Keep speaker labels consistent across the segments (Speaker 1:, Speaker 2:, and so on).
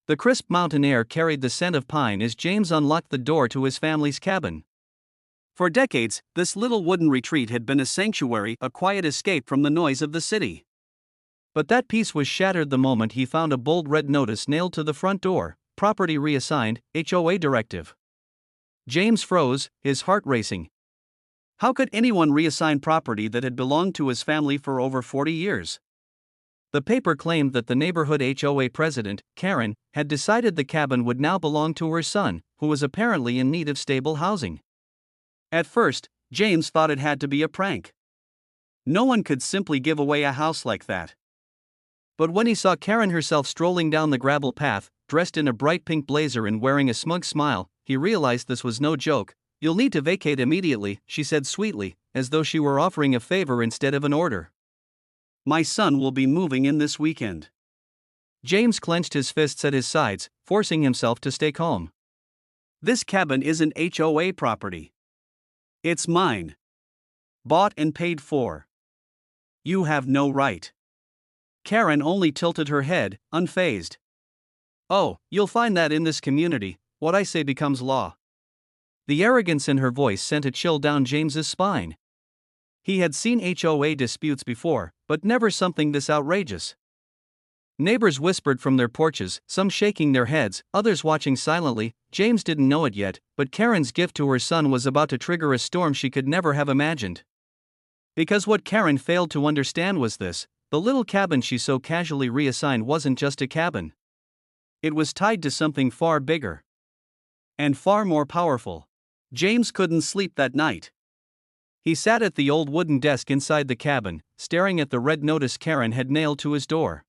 Speaker 1: The crisp mountain air carried the scent of pine as James unlocked the door to his family's cabin. For decades, this little wooden retreat had been a sanctuary, a quiet escape from the noise of the city. But that peace was shattered the moment he found a bold red notice nailed to the front door: property reassigned, HOA directive. James froze, his heart racing. How could anyone reassign property that had belonged to his family for over 40 years? The paper claimed that the neighborhood HOA president, Karen, had decided the cabin would now belong to her son, who was apparently in need of stable housing. At first, James thought it had to be a prank. No one could simply give away a house like that. But when he saw Karen herself strolling down the gravel path, dressed in a bright pink blazer and wearing a smug smile, he realized this was no joke. "You'll need to vacate immediately," she said sweetly, as though she were offering a favor instead of an order. "My son will be moving in this weekend." James clenched his fists at his sides, forcing himself to stay calm. "This cabin isn't HOA property. It's mine. Bought and paid for. You have no right." Karen only tilted her head, unfazed. "Oh, you'll find that in this community, what I say becomes law." The arrogance in her voice sent a chill down James's spine. He had seen HOA disputes before, but never something this outrageous. Neighbors whispered from their porches, some shaking their heads, others watching silently. James didn't know it yet, but Karen's gift to her son was about to trigger a storm she could never have imagined. Because what Karen failed to understand was this: the little cabin she so casually reassigned wasn't just a cabin. It was tied to something far bigger. And far more powerful. James couldn't sleep that night. He sat at the old wooden desk inside the cabin, staring at the red notice Karen had nailed to his door.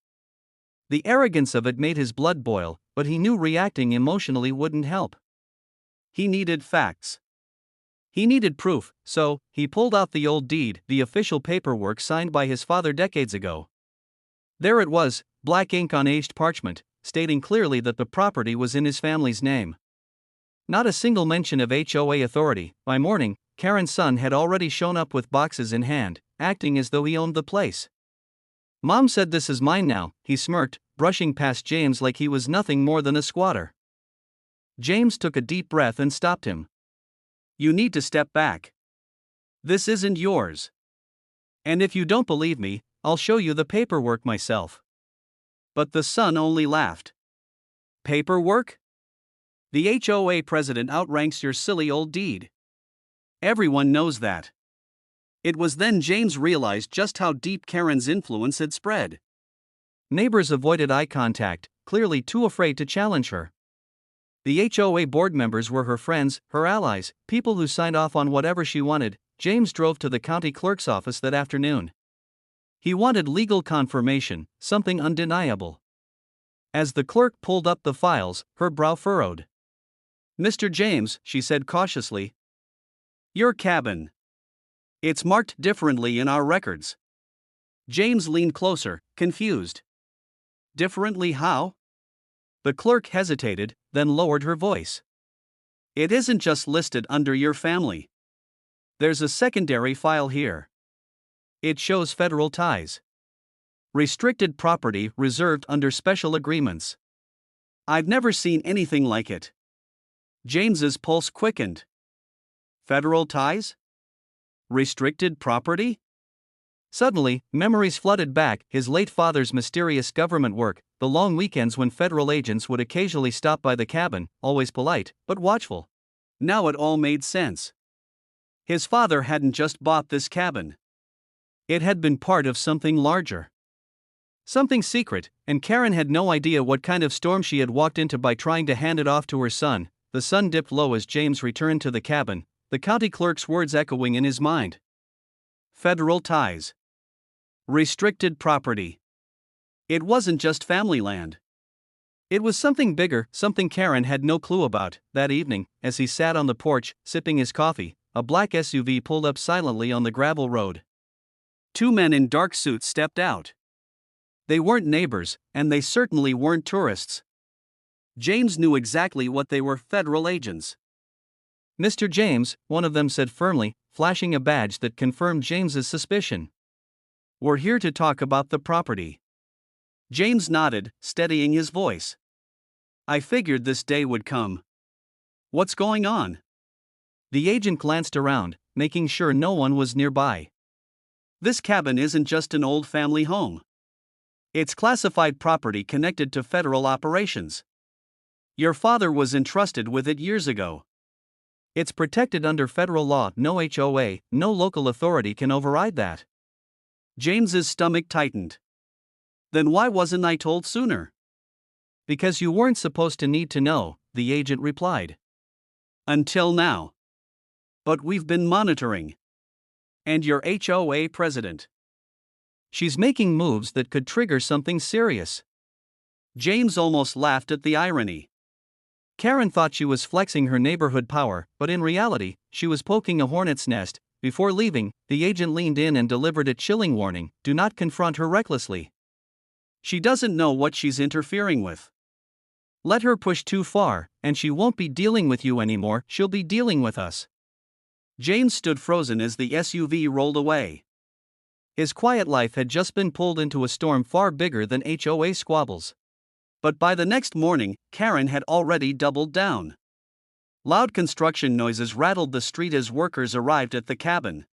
Speaker 1: The arrogance of it made his blood boil, but he knew reacting emotionally wouldn't help. He needed facts. He needed proof, so he pulled out the old deed, the official paperwork signed by his father decades ago. There it was, black ink on aged parchment, stating clearly that the property was in his family's name. Not a single mention of HOA authority. By morning, Karen's son had already shown up with boxes in hand, acting as though he owned the place. "Mom said this is mine now," he smirked, brushing past James like he was nothing more than a squatter. James took a deep breath and stopped him. "You need to step back. This isn't yours. And if you don't believe me, I'll show you the paperwork myself." But the son only laughed. "Paperwork? The HOA president outranks your silly old deed. Everyone knows that." It was then James realized just how deep Karen's influence had spread. Neighbors avoided eye contact, clearly too afraid to challenge her. The HOA board members were her friends, her allies, people who signed off on whatever she wanted. James drove to the county clerk's office that afternoon. He wanted legal confirmation, something undeniable. As the clerk pulled up the files, her brow furrowed. "Mr. James," she said cautiously, "your cabin. It's marked differently in our records." James leaned closer, confused. "Differently how?" The clerk hesitated, then lowered her voice. "It isn't just listed under your family. There's a secondary file here. It shows federal ties. Restricted property reserved under special agreements. I've never seen anything like it." James's pulse quickened. Federal ties? Restricted property? Suddenly, memories flooded back: his late father's mysterious government work, the long weekends when federal agents would occasionally stop by the cabin, always polite, but watchful. Now it all made sense. His father hadn't just bought this cabin. It had been part of something larger. Something secret, and Karen had no idea what kind of storm she had walked into by trying to hand it off to her son. The sun dipped low as James returned to the cabin, the county clerk's words echoing in his mind. Federal ties. Restricted property. It wasn't just family land. It was something bigger, something Karen had no clue about. That evening, as he sat on the porch, sipping his coffee, a black SUV pulled up silently on the gravel road. Two men in dark suits stepped out. They weren't neighbors, and they certainly weren't tourists. James knew exactly what they were: federal agents. "Mr. James," one of them said firmly, flashing a badge that confirmed James's suspicion. "We're here to talk about the property." James nodded, steadying his voice. I figured this day would come. What's going on? The agent glanced around, making sure no one was nearby. This cabin isn't just an old family home. It's classified property connected to federal operations. Your father was entrusted with it years ago. It's protected under federal law, no HOA, no local authority can override that. James's stomach tightened. Then why wasn't I told sooner? Because you weren't supposed to need to know, the agent replied. Until now. But we've been monitoring. And your HOA president. She's making moves that could trigger something serious. James almost laughed at the irony. Karen thought she was flexing her neighborhood power, but in reality, she was poking a hornet's nest. Before leaving, the agent leaned in and delivered a chilling warning: do not confront her recklessly. She doesn't know what she's interfering with. Let her push too far, and she won't be dealing with you anymore, she'll be dealing with us. James stood frozen as the SUV rolled away. His quiet life had just been pulled into a storm far bigger than HOA squabbles. But by the next morning, Karen had already doubled down. Loud construction noises rattled the street as workers arrived at the cabin.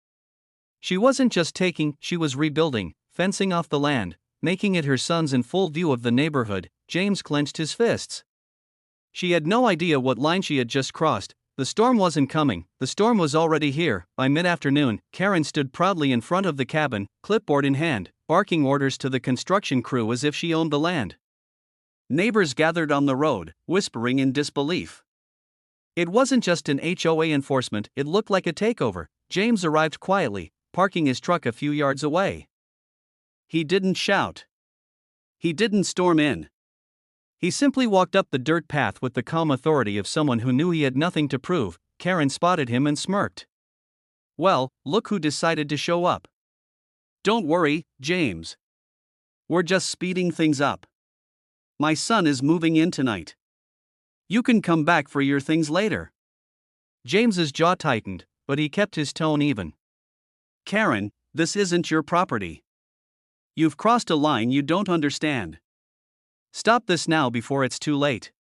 Speaker 1: She wasn't just taking, she was rebuilding, fencing off the land, making it her son's in full view of the neighborhood. James clenched his fists. She had no idea what line she had just crossed. The storm wasn't coming, the storm was already here. By mid-afternoon, Karen stood proudly in front of the cabin, clipboard in hand, barking orders to the construction crew as if she owned the land. Neighbors gathered on the road, whispering in disbelief. It wasn't just an HOA enforcement, it looked like a takeover. James arrived quietly, parking his truck a few yards away. He didn't shout. He didn't storm in. He simply walked up the dirt path with the calm authority of someone who knew he had nothing to prove. Karen spotted him and smirked. Well, look who decided to show up. Don't worry, James. We're just speeding things up. My son is moving in tonight. You can come back for your things later. James's jaw tightened, but he kept his tone even. Karen, this isn't your property. You've crossed a line you don't understand. Stop this now before it's too late.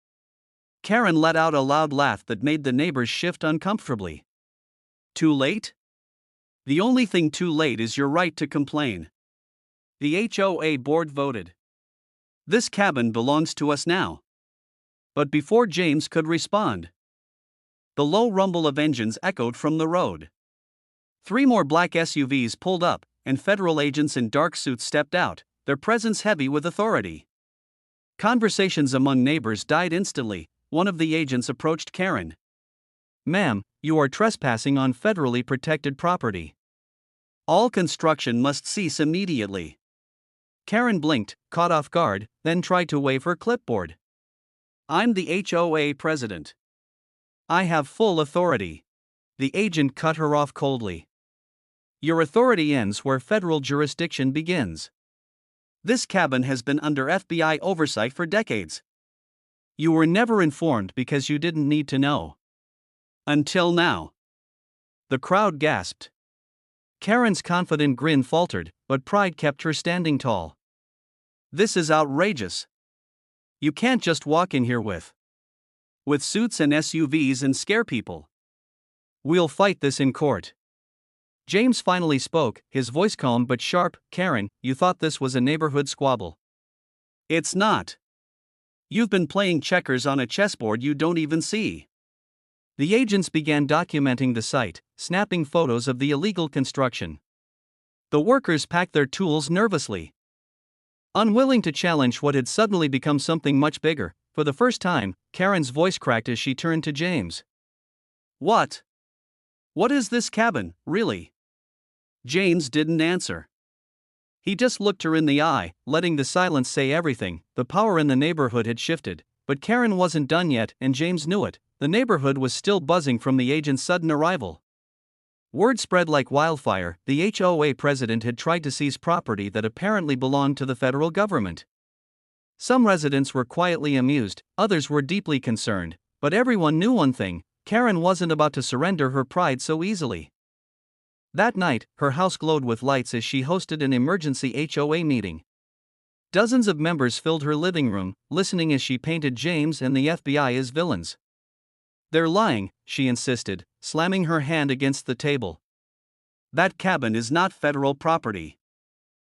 Speaker 1: Karen let out a loud laugh that made the neighbors shift uncomfortably. Too late? The only thing too late is your right to complain. The HOA board voted. This cabin belongs to us now. But before James could respond, the low rumble of engines echoed from the road. 3 more black SUVs pulled up, and federal agents in dark suits stepped out, their presence heavy with authority. Conversations among neighbors died instantly. One of the agents approached Karen. Ma'am, you are trespassing on federally protected property. All construction must cease immediately. Karen blinked, caught off guard, then tried to wave her clipboard. I'm the HOA president. I have full authority. The agent cut her off coldly. Your authority ends where federal jurisdiction begins. This cabin has been under FBI oversight for decades. You were never informed because you didn't need to know. Until now. The crowd gasped. Karen's confident grin faltered, but pride kept her standing tall. This is outrageous. You can't just walk in here with suits and SUVs and scare people. We'll fight this in court. James finally spoke, his voice calm but sharp. Karen, you thought this was a neighborhood squabble. It's not. You've been playing checkers on a chessboard you don't even see. The agents began documenting the site, snapping photos of the illegal construction. The workers packed their tools nervously, unwilling to challenge what had suddenly become something much bigger. For the first time, Karen's voice cracked as she turned to James. What? What is this cabin, really? James didn't answer. He just looked her in the eye, letting the silence say everything. The power in the neighborhood had shifted, but Karen wasn't done yet, and James knew it. The neighborhood was still buzzing from the agent's sudden arrival. Word spread like wildfire. The HOA president had tried to seize property that apparently belonged to the federal government. Some residents were quietly amused, others were deeply concerned, but everyone knew one thing: Karen wasn't about to surrender her pride so easily. That night, her house glowed with lights as she hosted an emergency HOA meeting. Dozens of members filled her living room, listening as she painted James and the FBI as villains. "They're lying," she insisted, slamming her hand against the table. "That cabin is not federal property.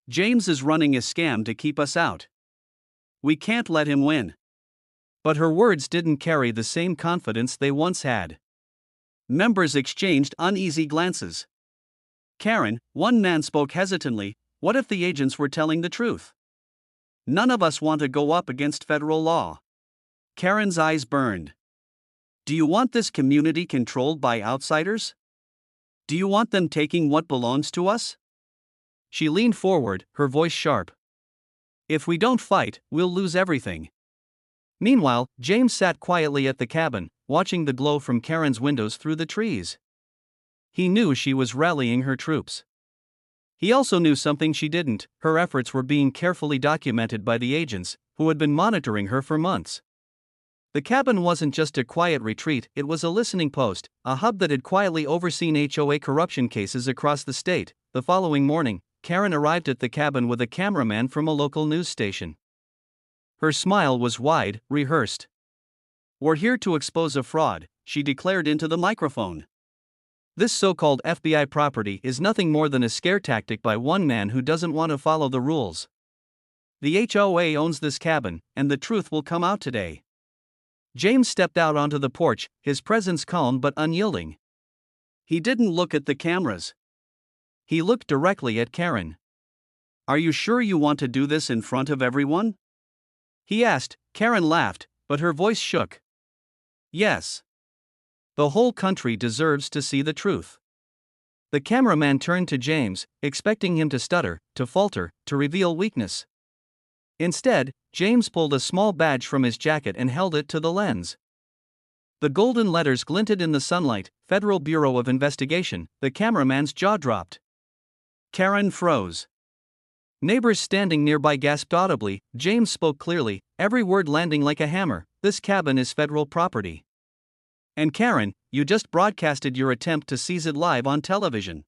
Speaker 1: James is running a scam to keep us out. We can't let him win." But her words didn't carry the same confidence they once had. Members exchanged uneasy glances. "Karen," one man spoke hesitantly, "what if the agents were telling the truth? None of us want to go up against federal law." Karen's eyes burned. "Do you want this community controlled by outsiders? Do you want them taking what belongs to us?" She leaned forward, her voice sharp. "If we don't fight, we'll lose everything." Meanwhile, James sat quietly at the cabin, watching the glow from Karen's windows through the trees. He knew she was rallying her troops. He also knew something she didn't: her efforts were being carefully documented by the agents, who had been monitoring her for months. The cabin wasn't just a quiet retreat, it was a listening post, a hub that had quietly overseen HOA corruption cases across the state. The following morning, Karen arrived at the cabin with a cameraman from a local news station. Her smile was wide, rehearsed. "We're here to expose a fraud," she declared into the microphone. "This so-called FBI property is nothing more than a scare tactic by one man who doesn't want to follow the rules. The HOA owns this cabin, and the truth will come out today." James stepped out onto the porch, his presence calm but unyielding. He didn't look at the cameras. He looked directly at Karen. "Are you sure you want to do this in front of everyone?" he asked. Karen laughed, but her voice shook. "Yes. The whole country deserves to see the truth." The cameraman turned to James, expecting him to stutter, to falter, to reveal weakness. Instead, James pulled a small badge from his jacket and held it to the lens. The golden letters glinted in the sunlight, Federal Bureau of Investigation. The cameraman's jaw dropped. Karen froze. Neighbors standing nearby gasped audibly. James spoke clearly, every word landing like a hammer. "This cabin is federal property. And Karen, you just broadcasted your attempt to seize it live on television."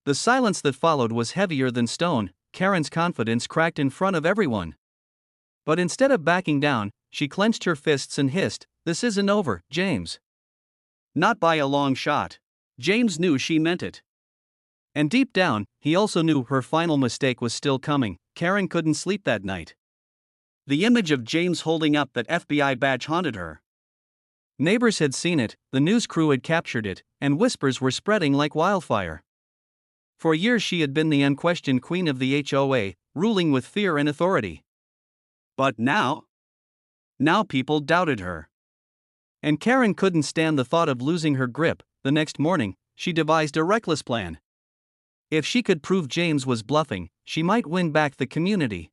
Speaker 1: The silence that followed was heavier than stone. Karen's confidence cracked in front of everyone. But instead of backing down, she clenched her fists and hissed, "This isn't over, James." Not by a long shot. James knew she meant it. And deep down, he also knew her final mistake was still coming. Karen couldn't sleep that night. The image of James holding up that FBI badge haunted her. Neighbors had seen it, the news crew had captured it, and whispers were spreading like wildfire. For years she had been the unquestioned queen of the HOA, ruling with fear and authority. But now people doubted her. And Karen couldn't stand the thought of losing her grip. The next morning, she devised a reckless plan. If she could prove James was bluffing, she might win back the community.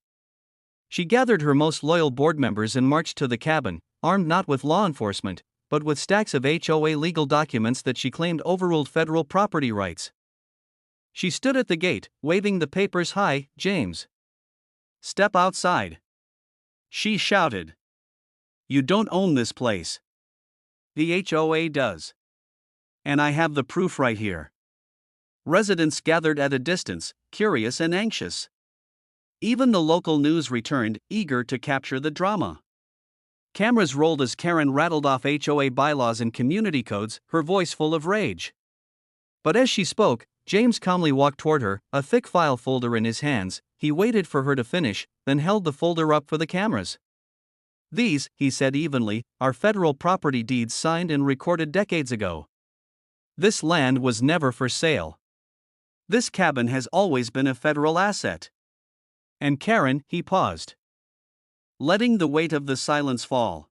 Speaker 1: She gathered her most loyal board members and marched to the cabin, armed not with law enforcement, but with stacks of HOA legal documents that she claimed overruled federal property rights. She stood at the gate, waving the papers high. "James, step outside," she shouted. "You don't own this place. The HOA does. And I have the proof right here." Residents gathered at a distance, curious and anxious. Even the local news returned, eager to capture the drama. Cameras rolled as Karen rattled off HOA bylaws and community codes, her voice full of rage. But as she spoke, James calmly walked toward her, a thick file folder in his hands. He waited for her to finish, then held the folder up for the cameras. "These," he said evenly, "are federal property deeds signed and recorded decades ago. This land was never for sale. This cabin has always been a federal asset. And Karen," he paused, letting the weight of the silence fall,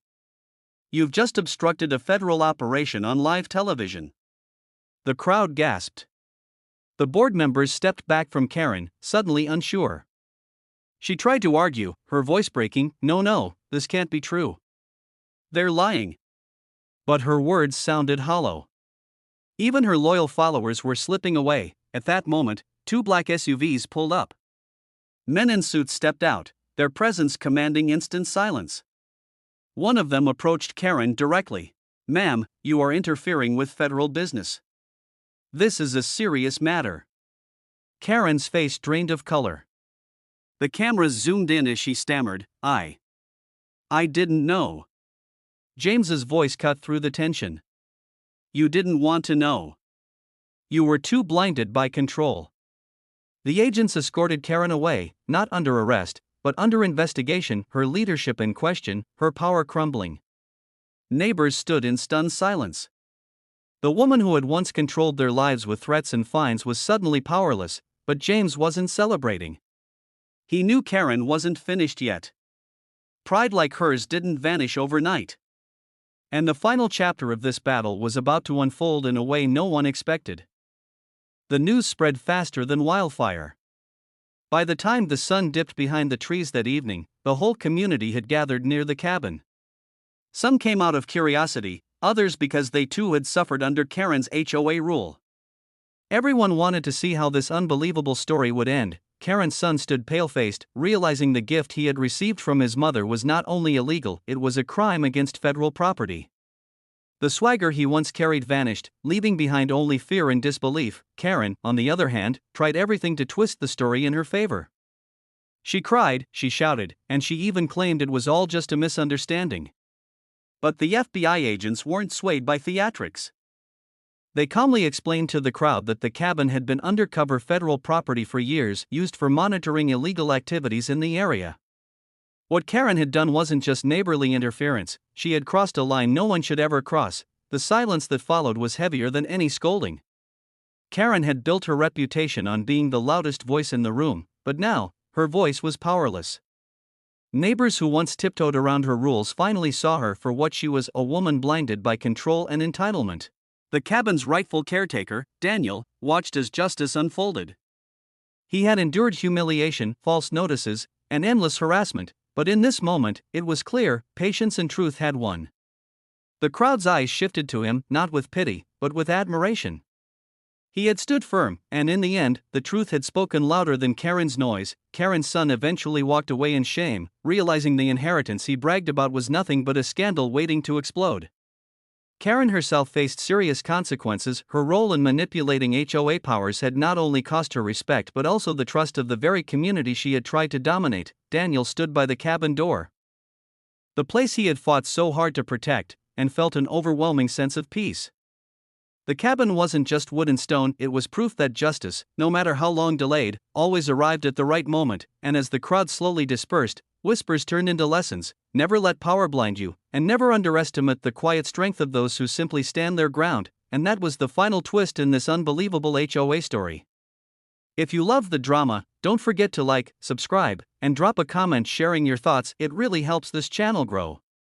Speaker 1: "you've just obstructed a federal operation on live television." The crowd gasped. The board members stepped back from Karen, suddenly unsure. She tried to argue, her voice breaking, No, this can't be true. They're lying." But her words sounded hollow. Even her loyal followers were slipping away. At that moment, 2 black SUVs pulled up. Men in suits stepped out, their presence commanding instant silence. One of them approached Karen directly. "Ma'am, you are interfering with federal business. This is a serious matter." Karen's face drained of color. The cameras zoomed in as she stammered, I didn't know. James's voice cut through the tension. You didn't want to know. You were too blinded by control. The agents escorted Karen away, not under arrest, but under investigation, her leadership in question, her power crumbling. Neighbors stood in stunned silence. The woman who had once controlled their lives with threats and fines was suddenly powerless, but James wasn't celebrating. He knew Karen wasn't finished yet. Pride like hers didn't vanish overnight. And the final chapter of this battle was about to unfold in a way no one expected. The news spread faster than wildfire. By the time the sun dipped behind the trees that evening, the whole community had gathered near the cabin. Some came out of curiosity, others because they too had suffered under Karen's HOA rule. Everyone wanted to see how this unbelievable story would end. Karen's son stood pale-faced, realizing the gift he had received from his mother was not only illegal, it was a crime against federal property. The swagger he once carried vanished, leaving behind only fear and disbelief. Karen, on the other hand, tried everything to twist the story in her favor. She cried, she shouted, and she even claimed it was all just a misunderstanding. But the FBI agents weren't swayed by theatrics. They calmly explained to the crowd that the cabin had been undercover federal property for years, used for monitoring illegal activities in the area. What Karen had done wasn't just neighborly interference, she had crossed a line no one should ever cross. The silence that followed was heavier than any scolding. Karen had built her reputation on being the loudest voice in the room, but now, her voice was powerless. Neighbors who once tiptoed around her rules finally saw her for what she was, a woman blinded by control and entitlement. The cabin's rightful caretaker, Daniel, watched as justice unfolded. He had endured humiliation, false notices, and endless harassment, but in this moment, it was clear, patience and truth had won. The crowd's eyes shifted to him, not with pity, but with admiration. He had stood firm, and in the end, the truth had spoken louder than Karen's noise. Karen's son eventually walked away in shame, realizing the inheritance he bragged about was nothing but a scandal waiting to explode. Karen herself faced serious consequences. Her role in manipulating HOA powers had not only cost her respect but also the trust of the very community she had tried to dominate. Daniel stood by the cabin door. The place he had fought so hard to protect, and felt an overwhelming sense of peace. The cabin wasn't just wood and stone, it was proof that justice, no matter how long delayed, always arrived at the right moment. And as the crowd slowly dispersed, whispers turned into lessons. Never let power blind you, and never underestimate the quiet strength of those who simply stand their ground. And that was the final twist in this unbelievable HOA story. If you love the drama, don't forget to like, subscribe, and drop a comment sharing your thoughts. It really helps this channel grow.